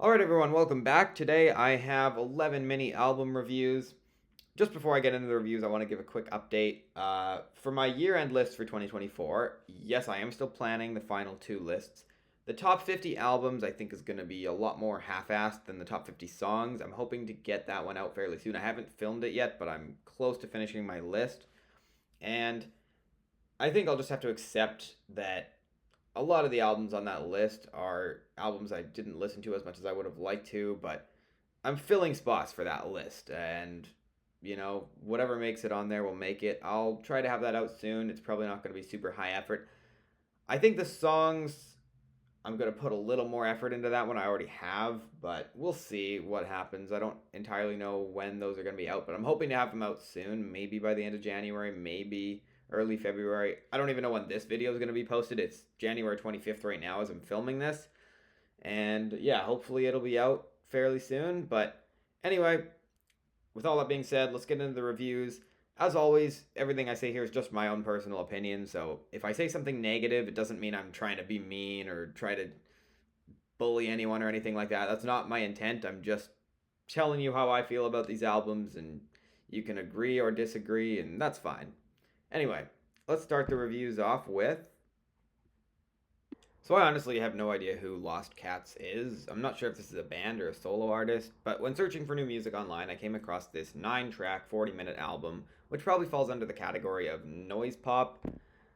Alright everyone, welcome back. Today I have 11 mini album reviews. Just before I get into the reviews, I want to give a quick update. For my year-end list for 2024, yes, I am still planning the final two lists. The top 50 albums I think is going to be a lot more half-assed than the top 50 songs. I'm hoping to get that one out fairly soon. I haven't filmed it yet, but I'm close to finishing my list. And I think I'll just have to accept that a lot of the albums on that list are albums I didn't listen to as much as I would have liked to, but I'm filling spots for that list. And, whatever makes it on there will make it. I'll try to have that out soon. It's probably not going to be super high effort. I think the songs, I'm going to put a little more effort into that one. I already have, but we'll see what happens. I don't entirely know when those are going to be out, but I'm hoping to have them out soon. Maybe by the end of January, maybe early February. I don't even know when this video is going to be posted. It's January 25th right now as I'm filming this. And yeah, hopefully it'll be out fairly soon. But anyway, with all that being said, let's get into the reviews. As always, everything I say here is just my own personal opinion. So if I say something negative, it doesn't mean I'm trying to be mean or try to bully anyone or anything like that. That's not my intent. I'm just telling you how I feel about these albums, and you can agree or disagree, and that's fine. Anyway, let's start the reviews off with. So I honestly have no idea who Lost Cats is. I'm not sure if this is a band or a solo artist, but when searching for new music online, I came across this 9-track, 40-minute album, which probably falls under the category of noise pop,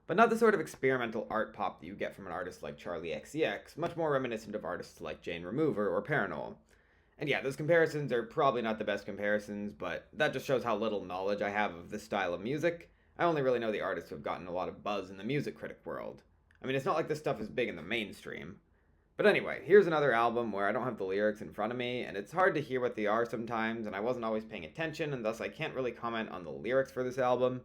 but not the sort of experimental art pop that you get from an artist like Charlie XCX, much more reminiscent of artists like Jane Remover or Paranol. And yeah, those comparisons are probably not the best comparisons, but that just shows how little knowledge I have of this style of music. I only really know the artists who have gotten a lot of buzz in the music critic world. I mean, it's not like this stuff is big in the mainstream. But anyway, here's another album where I don't have the lyrics in front of me, and it's hard to hear what they are sometimes, and I wasn't always paying attention, and thus I can't really comment on the lyrics for this album.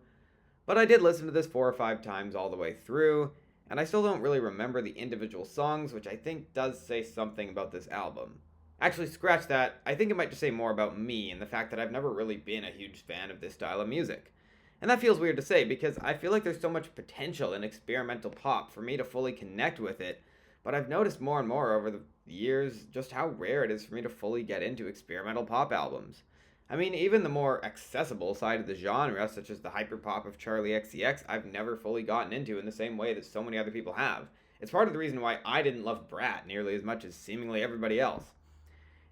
But I did listen to this 4 or 5 times all the way through, and I still don't really remember the individual songs, which I think does say something about this album. Actually, scratch that. I think it might just say more about me and the fact that I've never really been a huge fan of this style of music. And that feels weird to say because I feel like there's so much potential in experimental pop for me to fully connect with it, but I've noticed more and more over the years just how rare it is for me to fully get into experimental pop albums. I mean, even the more accessible side of the genre, such as the hyperpop of Charlie XCX, I've never fully gotten into in the same way that so many other people have. It's part of the reason why I didn't love Brat nearly as much as seemingly everybody else.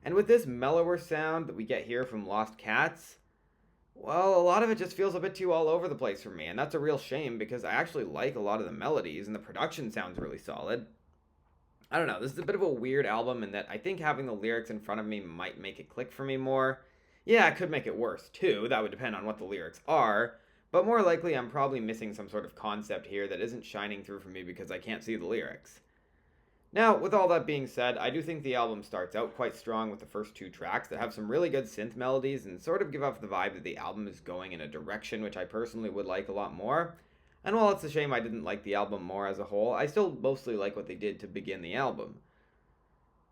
And with this mellower sound that we get here from Lost Cats, well, a lot of it just feels a bit too all over the place for me, and that's a real shame because I actually like a lot of the melodies and the production sounds really solid. I don't know, this is a bit of a weird album in that I think having the lyrics in front of me might make it click for me more. Yeah, it could make it worse too, that would depend on what the lyrics are, but more likely I'm probably missing some sort of concept here that isn't shining through for me because I can't see the lyrics. Now, with all that being said, I do think the album starts out quite strong with the first two tracks that have some really good synth melodies and sort of give off the vibe that the album is going in a direction which I personally would like a lot more. And while it's a shame I didn't like the album more as a whole, I still mostly like what they did to begin the album.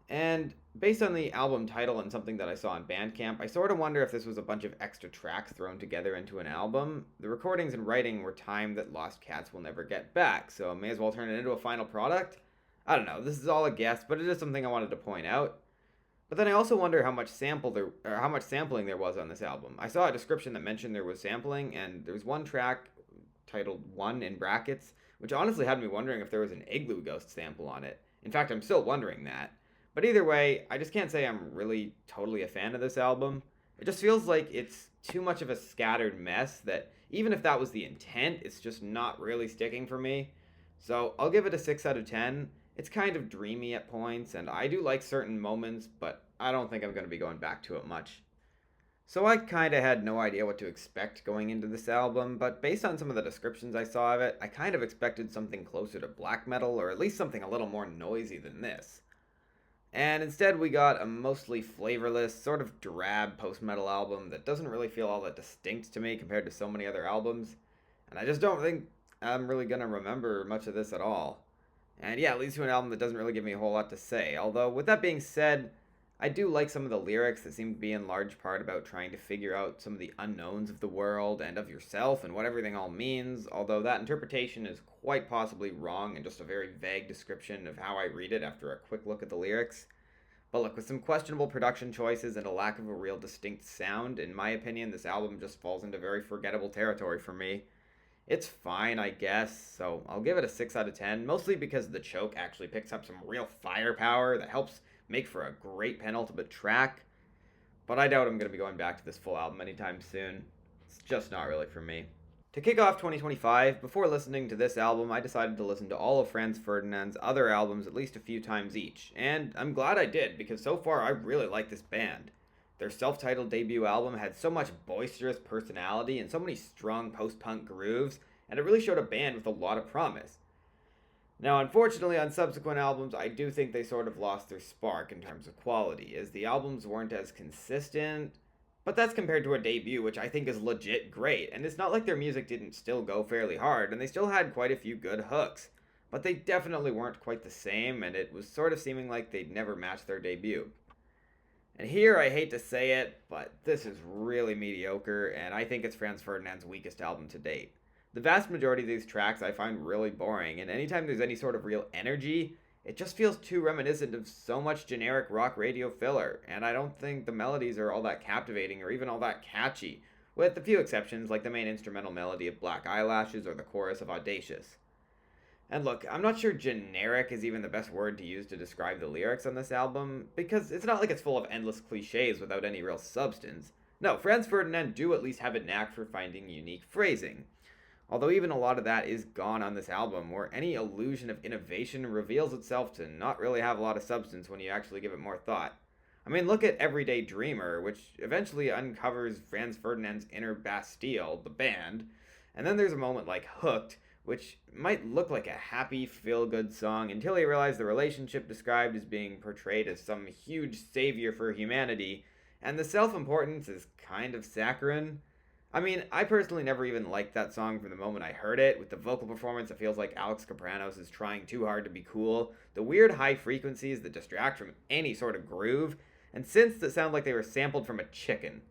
And based on the album title and something that I saw on Bandcamp, I sort of wonder if this was a bunch of extra tracks thrown together into an album. The recordings and writing were time that Lost Cats will never get back, so I may as well turn it into a final product. I don't know, this is all a guess, but it is something I wanted to point out. But then I also wonder how much sampling there was on this album. I saw a description that mentioned there was sampling, and there was one track titled "One" in brackets, which honestly had me wondering if there was an Igloo Ghost sample on it. In fact, I'm still wondering that. But either way, I just can't say I'm really totally a fan of this album. It just feels like it's too much of a scattered mess that even if that was the intent, it's just not really sticking for me. So I'll give it a 6 out of 10. It's kind of dreamy at points, and I do like certain moments, but I don't think I'm going to be going back to it much. So I kind of had no idea what to expect going into this album, but based on some of the descriptions I saw of it, I kind of expected something closer to black metal, or at least something a little more noisy than this. And instead, we got a mostly flavorless, sort of drab post metal album that doesn't really feel all that distinct to me compared to so many other albums. And I just don't think I'm really going to remember much of this at all. And yeah, it leads to an album that doesn't really give me a whole lot to say. Although, with that being said, I do like some of the lyrics that seem to be in large part about trying to figure out some of the unknowns of the world and of yourself and what everything all means, although that interpretation is quite possibly wrong and just a very vague description of how I read it after a quick look at the lyrics. But look, with some questionable production choices and a lack of a real distinct sound, in my opinion, this album just falls into very forgettable territory for me. It's fine, I guess, so I'll give it a 6 out of 10, mostly because the choke actually picks up some real firepower that helps make for a great penultimate track. But I doubt I'm going to be going back to this full album anytime soon. It's just not really for me. To kick off 2025, before listening to this album, I decided to listen to all of Franz Ferdinand's other albums at least a few times each, and I'm glad I did because so far I really like this band. Their self-titled debut album had so much boisterous personality and so many strong post-punk grooves, and it really showed a band with a lot of promise. Now, unfortunately, on subsequent albums, I do think they sort of lost their spark in terms of quality, as the albums weren't as consistent, but that's compared to a debut, which I think is legit great, and it's not like their music didn't still go fairly hard, and they still had quite a few good hooks, but they definitely weren't quite the same, and it was sort of seeming like they'd never match their debut. And here, I hate to say it, but this is really mediocre, and I think it's Franz Ferdinand's weakest album to date. The vast majority of these tracks I find really boring, and anytime there's any sort of real energy, it just feels too reminiscent of so much generic rock radio filler, and I don't think the melodies are all that captivating or even all that catchy, with a few exceptions like the main instrumental melody of Black Eyelashes or the chorus of Audacious. And look, I'm not sure generic is even the best word to use to describe the lyrics on this album, because it's not like it's full of endless cliches without any real substance. No, Franz Ferdinand do at least have a knack for finding unique phrasing. Although even a lot of that is gone on this album, where any illusion of innovation reveals itself to not really have a lot of substance when you actually give it more thought. I mean, look at Everyday Dreamer, which eventually uncovers Franz Ferdinand's inner Bastille, the band, and then there's a moment like Hooked, which might look like a happy, feel-good song until you realize the relationship described is being portrayed as some huge savior for humanity, and the self-importance is kind of saccharine. I mean, I personally never even liked that song from the moment I heard it. With the vocal performance, it feels like Alex Capranos is trying too hard to be cool, the weird high frequencies that distract from any sort of groove, and synths that sound like they were sampled from a chicken.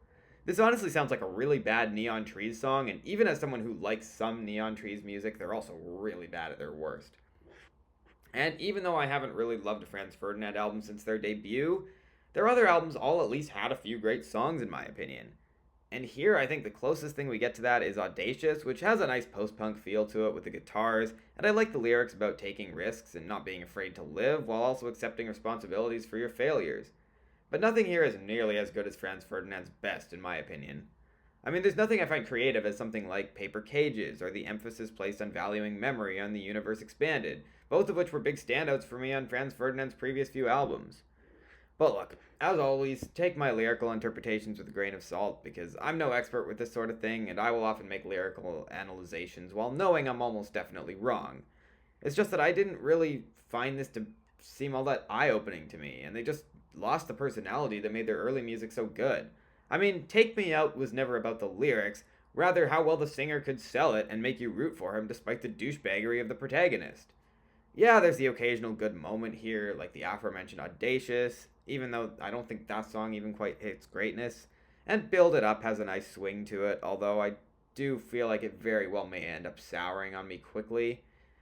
This honestly sounds like a really bad Neon Trees song, and even as someone who likes some Neon Trees music, they're also really bad at their worst. And even though I haven't really loved a Franz Ferdinand album since their debut, their other albums all at least had a few great songs in my opinion. And here, I think the closest thing we get to that is Audacious, which has a nice post-punk feel to it with the guitars, and I like the lyrics about taking risks and not being afraid to live, while also accepting responsibilities for your failures. But nothing here is nearly as good as Franz Ferdinand's best, in my opinion. I mean, there's nothing I find creative as something like Paper Cages, or the emphasis placed on valuing memory on the Universe Expanded, both of which were big standouts for me on Franz Ferdinand's previous few albums. But look, as always, take my lyrical interpretations with a grain of salt, because I'm no expert with this sort of thing, and I will often make lyrical analyzations while knowing I'm almost definitely wrong. It's just that I didn't really find this to seem all that eye-opening to me, and they just lost the personality that made their early music so good. I mean, Take Me Out was never about the lyrics, rather how well the singer could sell it and make you root for him despite the douchebaggery of the protagonist. Yeah, there's the occasional good moment here, like the aforementioned Audacious, even though I don't think that song even quite hits greatness, and Build It Up has a nice swing to it, although I do feel like it very well may end up souring on me quickly.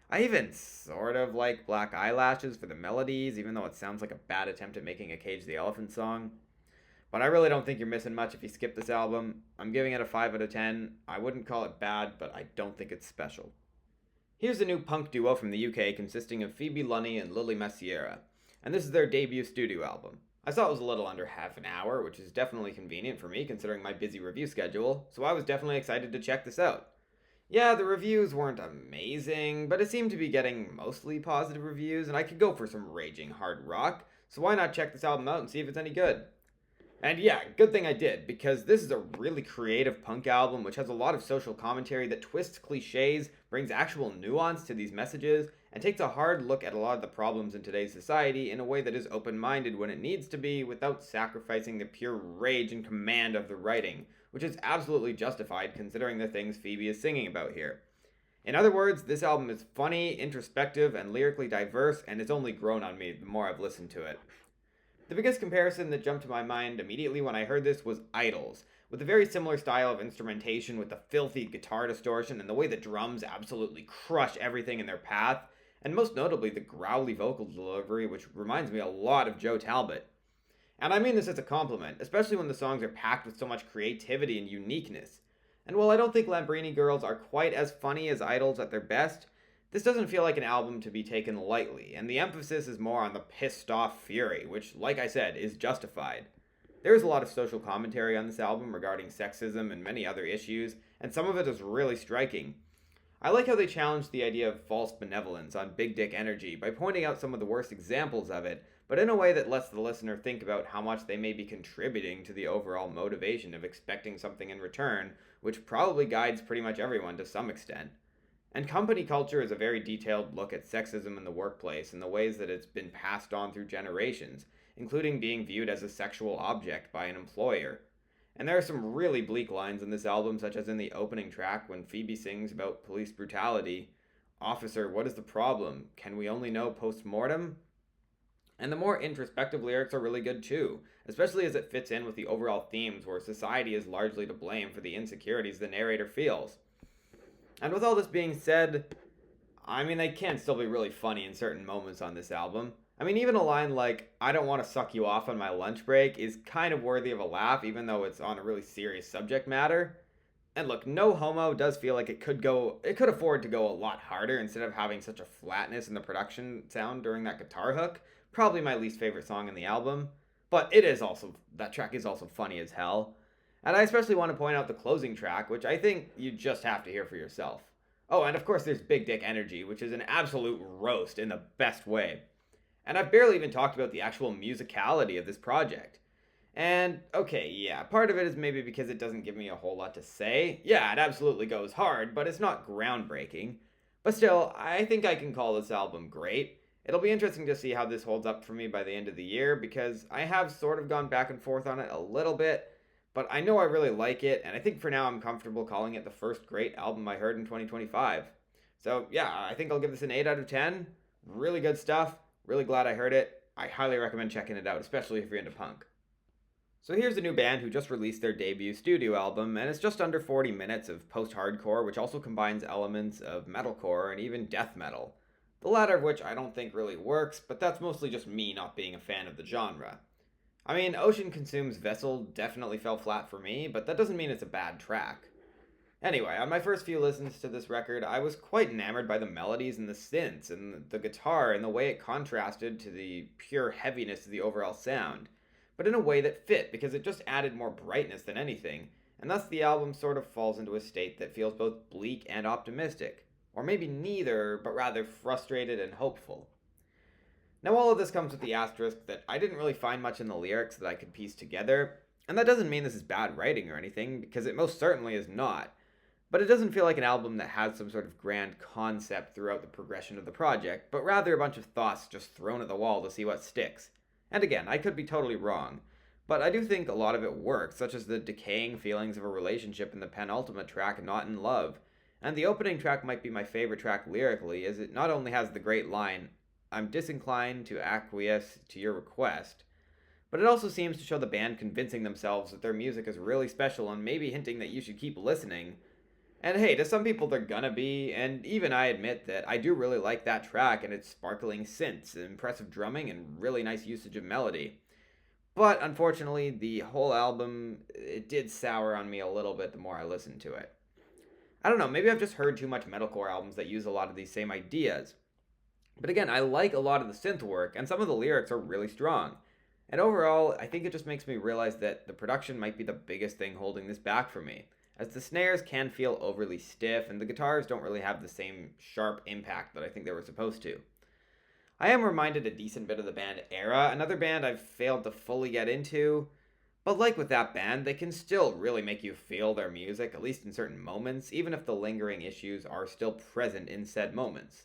I even sort of like Black Eyelashes for the melodies, even though it sounds like a bad attempt at making a Cage the Elephant song. But I really don't think you're missing much if you skip this album. I'm giving it a 5 out of 10. I wouldn't call it bad, but I don't think it's special. Here's a new punk duo from the UK consisting of Phoebe Lunny and Lily Messiera, and this is their debut studio album. I saw it was a little under half an hour, which is definitely convenient for me considering my busy review schedule, so I was definitely excited to check this out. Yeah, the reviews weren't amazing, but it seemed to be getting mostly positive reviews, and I could go for some raging hard rock, so why not check this album out and see if it's any good? And yeah, good thing I did, because this is a really creative punk album which has a lot of social commentary that twists cliches, brings actual nuance to these messages, and takes a hard look at a lot of the problems in today's society in a way that is open-minded when it needs to be without sacrificing the pure rage and command of the writing, which is absolutely justified considering the things Phoebe is singing about here. In other words, this album is funny, introspective, and lyrically diverse, and it's only grown on me the more I've listened to it. The biggest comparison that jumped to my mind immediately when I heard this was Idols, with a very similar style of instrumentation with the filthy guitar distortion and the way the drums absolutely crush everything in their path, and most notably the growly vocal delivery, which reminds me a lot of Joe Talbot. And I mean this as a compliment, especially when the songs are packed with so much creativity and uniqueness. And while I don't think Lambrini girls are quite as funny as idols at their best, this doesn't feel like an album to be taken lightly, and the emphasis is more on the pissed off fury, which, like I said, is justified. There is a lot of social commentary on this album regarding sexism and many other issues, and some of it is really striking. I like how they challenge the idea of false benevolence on big dick energy by pointing out some of the worst examples of it, but in a way that lets the listener think about how much they may be contributing to the overall motivation of expecting something in return, which probably guides pretty much everyone to some extent. And company culture is a very detailed look at sexism in the workplace and the ways that it's been passed on through generations, including being viewed as a sexual object by an employer. And there are some really bleak lines in this album, such as in the opening track when Phoebe sings about police brutality. Officer, what is the problem? Can we only know post mortem? And the more introspective lyrics are really good too, especially as it fits in with the overall themes where society is largely to blame for the insecurities the narrator feels. And with all this being said, I mean, they can still be really funny in certain moments on this album. I mean, even a line like, I don't want to suck you off on my lunch break is kind of worthy of a laugh, even though it's on a really serious subject matter. And look, No Homo does feel like it could afford to go a lot harder instead of having such a flatness in the production sound during that guitar hook. Probably my least favorite song in the album. But that track is also funny as hell. And I especially want to point out the closing track, which I think you just have to hear for yourself. Oh, and of course there's Big Dick Energy, which is an absolute roast in the best way. And I've barely even talked about the actual musicality of this project. And, okay, yeah, part of it is maybe because it doesn't give me a whole lot to say. Yeah, it absolutely goes hard, but it's not groundbreaking. But still, I think I can call this album great. It'll be interesting to see how this holds up for me by the end of the year, because I have sort of gone back and forth on it a little bit, but I know I really like it, and I think for now I'm comfortable calling it the first great album I heard in 2025. So, yeah, I think I'll give this an 8 out of 10. Really good stuff. Really glad I heard it. I highly recommend checking it out, especially if you're into punk. So here's a new band who just released their debut studio album, and it's just under 40 minutes of post-hardcore, which also combines elements of metalcore and even death metal. The latter of which I don't think really works, but that's mostly just me not being a fan of the genre. I mean, Ocean Consumes Vessel definitely fell flat for me, but that doesn't mean it's a bad track. Anyway, on my first few listens to this record, I was quite enamored by the melodies and the synths and the guitar and the way it contrasted to the pure heaviness of the overall sound, but in a way that fit because it just added more brightness than anything, and thus the album sort of falls into a state that feels both bleak and optimistic, or maybe neither, but rather frustrated and hopeful. Now all of this comes with the asterisk that I didn't really find much in the lyrics that I could piece together, and that doesn't mean this is bad writing or anything, because it most certainly is not. But it doesn't feel like an album that has some sort of grand concept throughout the progression of the project, but rather a bunch of thoughts just thrown at the wall to see what sticks. And again, I could be totally wrong, but I do think a lot of it works, such as the decaying feelings of a relationship in the penultimate track, Not in Love. And the opening track might be my favorite track lyrically, as it not only has the great line, I'm disinclined to acquiesce to your request, but it also seems to show the band convincing themselves that their music is really special and maybe hinting that you should keep listening. And hey, to some people they're gonna be, and even I admit that I do really like that track and its sparkling synths, impressive drumming, and really nice usage of melody. But unfortunately, the whole album, it did sour on me a little bit the more I listened to it. I don't know, maybe I've just heard too much metalcore albums that use a lot of these same ideas. But again, I like a lot of the synth work, and some of the lyrics are really strong. And overall, I think it just makes me realize that the production might be the biggest thing holding this back for me, as the snares can feel overly stiff, and the guitars don't really have the same sharp impact that I think they were supposed to. I am reminded a decent bit of the band Era, another band I've failed to fully get into, but like with that band, they can still really make you feel their music, at least in certain moments, even if the lingering issues are still present in said moments.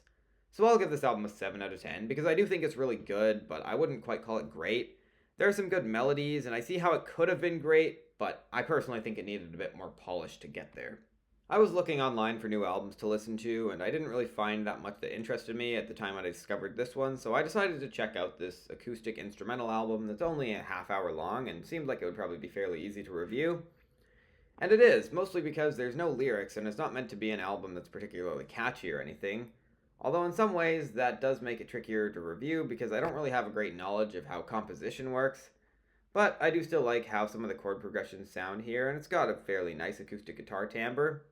So I'll give this album a 7 out of 10, because I do think it's really good, but I wouldn't quite call it great. There are some good melodies, and I see how it could have been great, but I personally think it needed a bit more polish to get there. I was looking online for new albums to listen to, and I didn't really find that much that interested me at the time I discovered this one, so I decided to check out this acoustic instrumental album that's only a half hour long and seemed like it would probably be fairly easy to review. And it is, mostly because there's no lyrics and it's not meant to be an album that's particularly catchy or anything. Although in some ways that does make it trickier to review because I don't really have a great knowledge of how composition works. but I do still like how some of the chord progressions sound here, and it's got a fairly nice acoustic guitar timbre.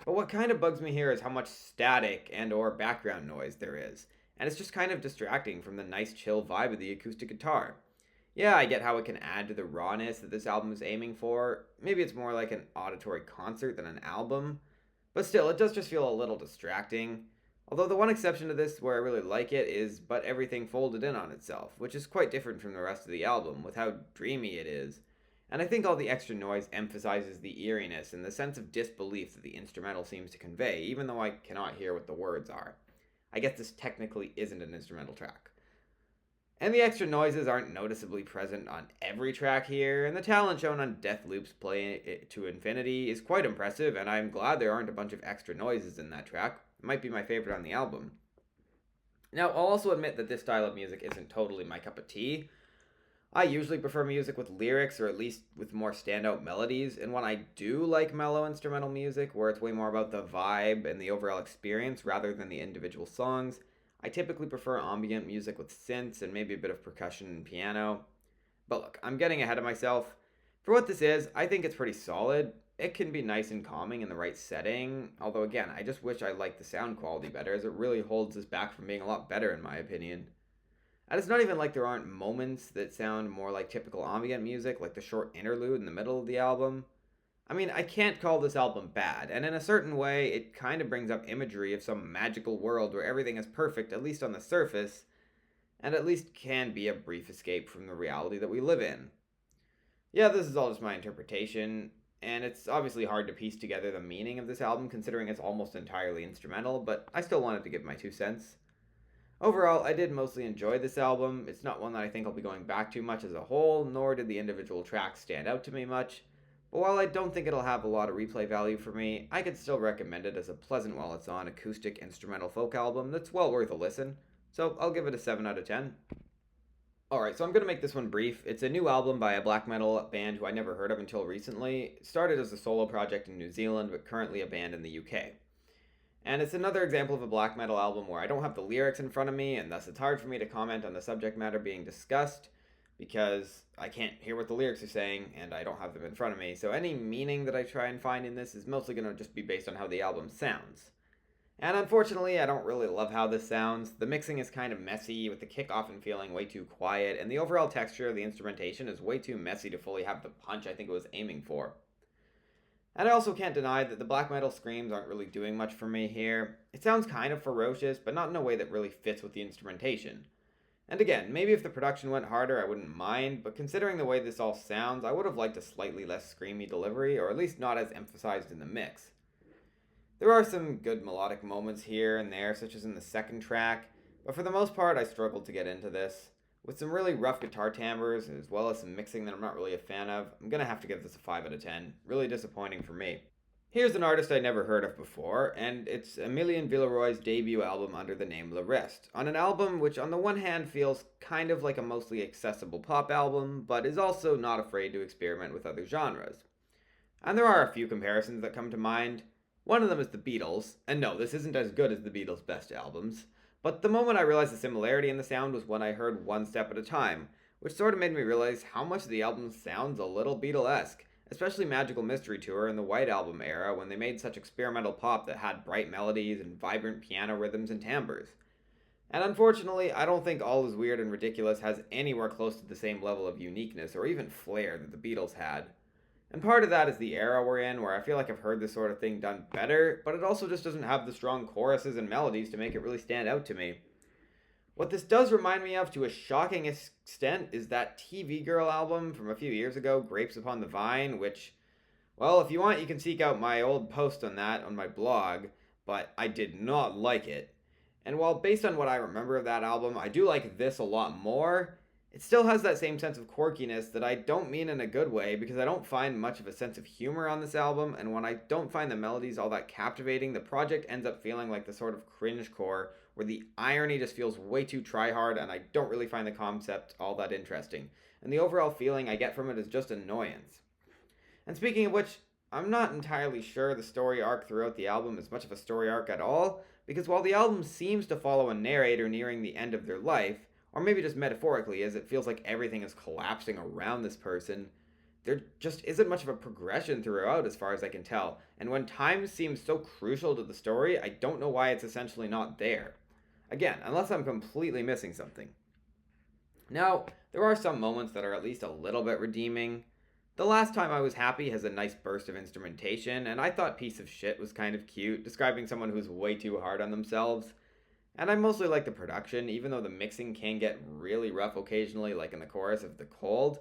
But what kind of bugs me here is how much static and or background noise there is, and it's just kind of distracting from the nice chill vibe of the acoustic guitar. Yeah, I get how it can add to the rawness that this album is aiming for. Maybe it's more like an auditory concert than an album, but still, it does just feel a little distracting. Although the one exception to this where I really like it is But Everything Folded In on Itself, which is quite different from the rest of the album with how dreamy it is. And I think all the extra noise emphasizes the eeriness and the sense of disbelief that the instrumental seems to convey, even though I cannot hear what the words are. I guess this technically isn't an instrumental track. And the extra noises aren't noticeably present on every track here, and the talent shown on Deathloop's Play It to Infinity is quite impressive, and I'm glad there aren't a bunch of extra noises in that track. It might be my favorite on the album. Now, I'll also admit that this style of music isn't totally my cup of tea. I usually prefer music with lyrics, or at least with more standout melodies, and when I do like mellow instrumental music, where it's way more about the vibe and the overall experience rather than the individual songs, I typically prefer ambient music with synths and maybe a bit of percussion and piano. But look, I'm getting ahead of myself. For what this is, I think it's pretty solid. It can be nice and calming in the right setting, although again, I just wish I liked the sound quality better, as it really holds this back from being a lot better in my opinion. And it's not even like there aren't moments that sound more like typical ambient music, like the short interlude in the middle of the album. I mean, I can't call this album bad, and in a certain way, it kind of brings up imagery of some magical world where everything is perfect, at least on the surface, and at least can be a brief escape from the reality that we live in. Yeah, this is all just my interpretation, and it's obviously hard to piece together the meaning of this album considering it's almost entirely instrumental, but I still wanted to give my 2 cents. Overall, I did mostly enjoy this album. It's not one that I think I'll be going back to much as a whole, nor did the individual tracks stand out to me much. But while I don't think it'll have a lot of replay value for me, I could still recommend it as a pleasant while it's on acoustic instrumental folk album that's well worth a listen. So I'll give it a 7 out of 10. Alright, so I'm going to make this one brief. It's a new album by a black metal band who I never heard of until recently. It started as a solo project in New Zealand, but currently a band in the UK. And it's another example of a black metal album where I don't have the lyrics in front of me, and thus it's hard for me to comment on the subject matter being discussed, because I can't hear what the lyrics are saying, and I don't have them in front of me, so any meaning that I try and find in this is mostly going to just be based on how the album sounds. And unfortunately, I don't really love how this sounds. The mixing is kind of messy, with the kick often feeling way too quiet, and the overall texture of the instrumentation is way too messy to fully have the punch I think it was aiming for. And I also can't deny that the black metal screams aren't really doing much for me here. It sounds kind of ferocious, but not in a way that really fits with the instrumentation. And again, maybe if the production went harder, I wouldn't mind, but considering the way this all sounds, I would have liked a slightly less screamy delivery, or at least not as emphasized in the mix. There are some good melodic moments here and there, such as in the second track, but for the most part, I struggled to get into this. With some really rough guitar timbres, as well as some mixing that I'm not really a fan of, I'm gonna have to give this a 5 out of 10. Really disappointing for me. Here's an artist I never heard of before, and it's Emilien Villeroy's debut album under the name Le Reste, on an album which on the one hand feels kind of like a mostly accessible pop album, but is also not afraid to experiment with other genres. And there are a few comparisons that come to mind. One of them is the Beatles, and no, this isn't as good as the Beatles' best albums. But the moment I realized the similarity in the sound was when I heard One Step at a Time, which sort of made me realize how much the album sounds a little Beatlesque, especially Magical Mystery Tour and the White Album era when they made such experimental pop that had bright melodies and vibrant piano rhythms and timbres. And unfortunately, I don't think All Is Weird and Ridiculous has anywhere close to the same level of uniqueness or even flair that the Beatles had. And part of that is the era we're in, where I feel like I've heard this sort of thing done better, but it also just doesn't have the strong choruses and melodies to make it really stand out to me. What this does remind me of to a shocking extent is that TV Girl album from a few years ago, Grapes Upon the Vine, which, well, if you want, you can seek out my old post on that on my blog, but I did not like it. And while based on what I remember of that album, I do like this a lot more, it still has that same sense of quirkiness that I don't mean in a good way, because I don't find much of a sense of humor on this album, and when I don't find the melodies all that captivating, the project ends up feeling like the sort of cringecore where the irony just feels way too try-hard, and I don't really find the concept all that interesting. And the overall feeling I get from it is just annoyance. And speaking of which, I'm not entirely sure the story arc throughout the album is much of a story arc at all, because while the album seems to follow a narrator nearing the end of their life, or maybe just metaphorically, as it feels like everything is collapsing around this person. There just isn't much of a progression throughout, as far as I can tell, and when time seems so crucial to the story, I don't know why it's essentially not there. Again, unless I'm completely missing something. Now, there are some moments that are at least a little bit redeeming. The Last Time I Was Happy has a nice burst of instrumentation, and I thought Piece of Shit was kind of cute, describing someone who's way too hard on themselves. And I mostly like the production, even though the mixing can get really rough occasionally, like in the chorus of The Cold.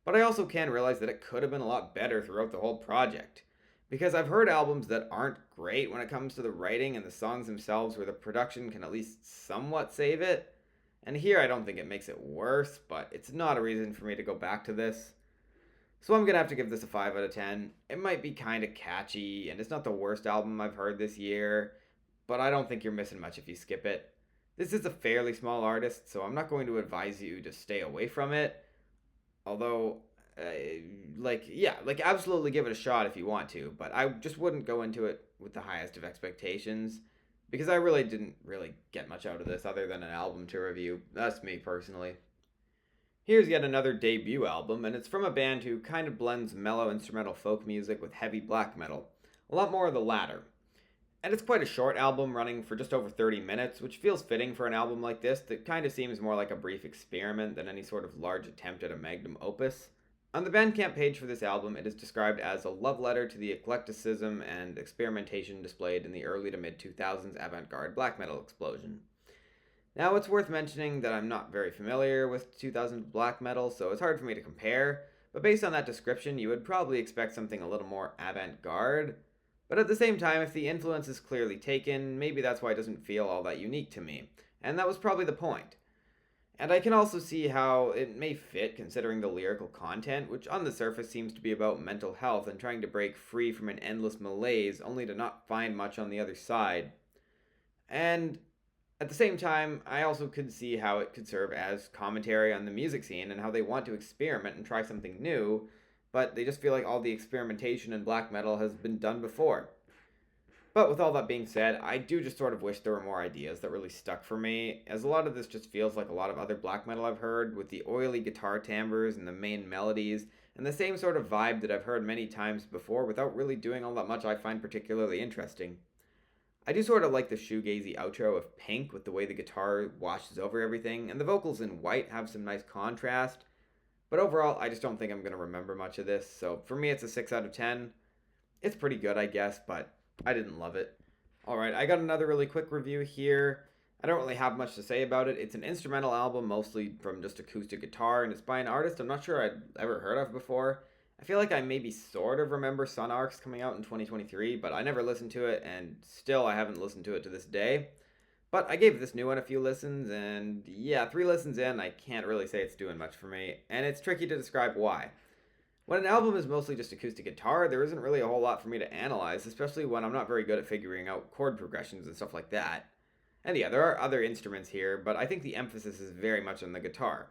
But I also can realize that it could have been a lot better throughout the whole project. Because I've heard albums that aren't great when it comes to the writing and the songs themselves, where the production can at least somewhat save it. And here I don't think it makes it worse, but it's not a reason for me to go back to this. So I'm gonna have to give this a 5 out of 10. It might be kinda catchy, and it's not the worst album I've heard this year, but I don't think you're missing much if you skip it. This is a fairly small artist, so I'm not going to advise you to stay away from it. Although, absolutely give it a shot if you want to, but I just wouldn't go into it with the highest of expectations, because I really didn't really get much out of this other than an album to review. That's me personally. Here's yet another debut album, and it's from a band who kind of blends mellow instrumental folk music with heavy black metal. A lot more of the latter. And it's quite a short album, running for just over 30 minutes, which feels fitting for an album like this that kind of seems more like a brief experiment than any sort of large attempt at a magnum opus. On the Bandcamp page for this album, it is described as a love letter to the eclecticism and experimentation displayed in the early to mid 2000s avant-garde black metal explosion. Now, it's worth mentioning that I'm not very familiar with 2000s black metal, so it's hard for me to compare, but based on that description, you would probably expect something a little more avant-garde. But at the same time, if the influence is clearly taken, maybe that's why it doesn't feel all that unique to me. And that was probably the point. And I can also see how it may fit considering the lyrical content, which on the surface seems to be about mental health and trying to break free from an endless malaise only to not find much on the other side. And at the same time, I also could see how it could serve as commentary on the music scene and how they want to experiment and try something new, but they just feel like all the experimentation in black metal has been done before. But with all that being said, I do just sort of wish there were more ideas that really stuck for me, as a lot of this just feels like a lot of other black metal I've heard, with the oily guitar timbres and the main melodies, and the same sort of vibe that I've heard many times before without really doing all that much I find particularly interesting. I do sort of like the shoegazy outro of Pink with the way the guitar washes over everything, and the vocals in White have some nice contrast. But overall, I just don't think I'm going to remember much of this, so for me it's a 6 out of 10. It's pretty good, I guess, but I didn't love it. Alright, I got another really quick review here. I don't really have much to say about it. It's an instrumental album, mostly from just acoustic guitar, and it's by an artist I'm not sure I'd ever heard of before. I feel like I maybe sort of remember Sun Arcs coming out in 2023, but I never listened to it, and still I haven't listened to it to this day. But I gave this new one a few listens, and yeah, 3 listens in, I can't really say it's doing much for me, and it's tricky to describe why. When an album is mostly just acoustic guitar, there isn't really a whole lot for me to analyze, especially when I'm not very good at figuring out chord progressions and stuff like that. And yeah, there are other instruments here, but I think the emphasis is very much on the guitar.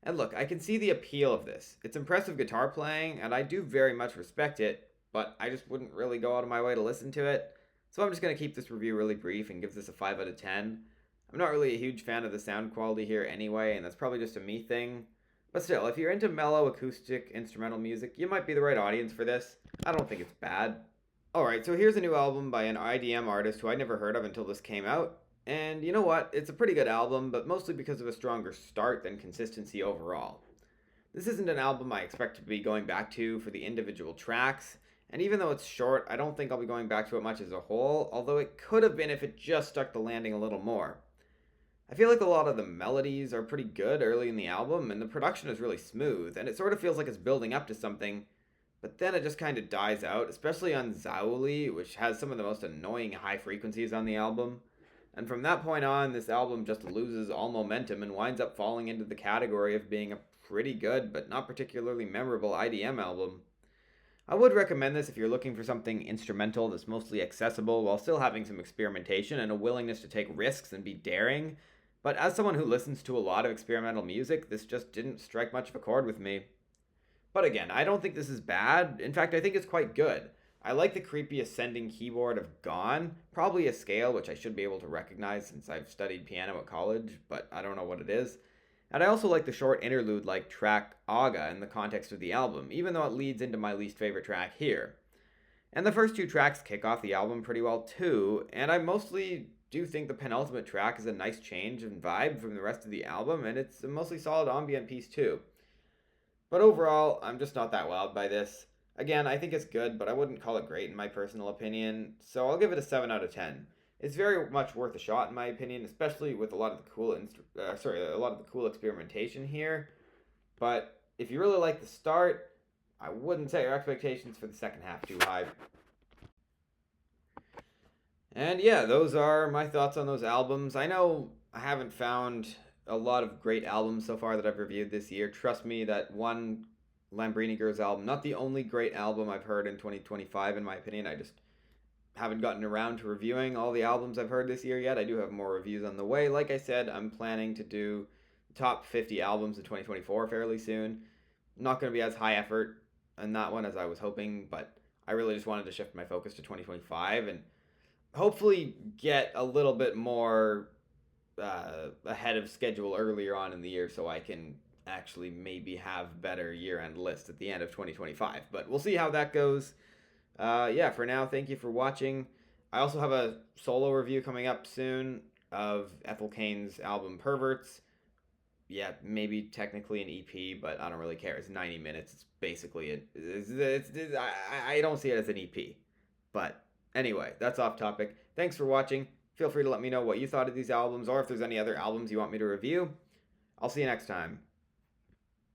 And look, I can see the appeal of this. It's impressive guitar playing, and I do very much respect it, but I just wouldn't really go out of my way to listen to it. So I'm just going to keep this review really brief and give this a 5 out of 10. I'm not really a huge fan of the sound quality here anyway, and that's probably just a me thing. But still, if you're into mellow acoustic instrumental music, you might be the right audience for this. I don't think it's bad. Alright, so here's a new album by an IDM artist who I never heard of until this came out. And you know what? It's a pretty good album, but mostly because of a stronger start than consistency overall. This isn't an album I expect to be going back to for the individual tracks, and even though it's short, I don't think I'll be going back to it much as a whole, although it could have been if it just stuck the landing a little more. I feel like a lot of the melodies are pretty good early in the album, and the production is really smooth, and it sort of feels like it's building up to something, but then it just kind of dies out, especially on Zauli, which has some of the most annoying high frequencies on the album. And from that point on, this album just loses all momentum and winds up falling into the category of being a pretty good but not particularly memorable IDM album. I would recommend this if you're looking for something instrumental that's mostly accessible while still having some experimentation and a willingness to take risks and be daring, but as someone who listens to a lot of experimental music, this just didn't strike much of a chord with me. But again, I don't think this is bad. In fact, I think it's quite good. I like the creepy ascending keyboard of Gone, probably a scale which I should be able to recognize since I've studied piano at college, but I don't know what it is. And I also like the short interlude like track Aga in the context of the album, even though it leads into my least favorite track here. And the first two tracks kick off the album pretty well too, and I mostly do think the penultimate track is a nice change in vibe from the rest of the album, and it's a mostly solid ambient piece too. But overall, I'm just not that wowed by this. Again, I think it's good, but I wouldn't call it great in my personal opinion, so I'll give it a 7 out of 10. It's very much worth a shot in my opinion, especially with a lot of the cool experimentation here. But if you really like the start, I wouldn't set your expectations for the second half too high. And yeah, those are my thoughts on those albums. I know I haven't found a lot of great albums so far that I've reviewed this year. Trust me, that one Lambrini Girls album, not the only great album I've heard in 2025, in my opinion. I just haven't gotten around to reviewing all the albums I've heard this year yet. I do have more reviews on the way. Like I said, I'm planning to do top 50 albums of 2024 fairly soon. Not going to be as high effort in that one as I was hoping, but I really just wanted to shift my focus to 2025 and hopefully get a little bit more ahead of schedule earlier on in the year so I can actually maybe have better year-end lists at the end of 2025. But we'll see how that goes. Yeah, for now, thank you for watching. I also have a solo review coming up soon of Ethel Cain's album Perverts. Yeah, maybe technically an EP, but I don't really care. It's 90 minutes. It's basically I don't see it as an EP. But anyway, that's off topic. Thanks for watching. Feel free to let me know what you thought of these albums or if there's any other albums you want me to review. I'll see you next time.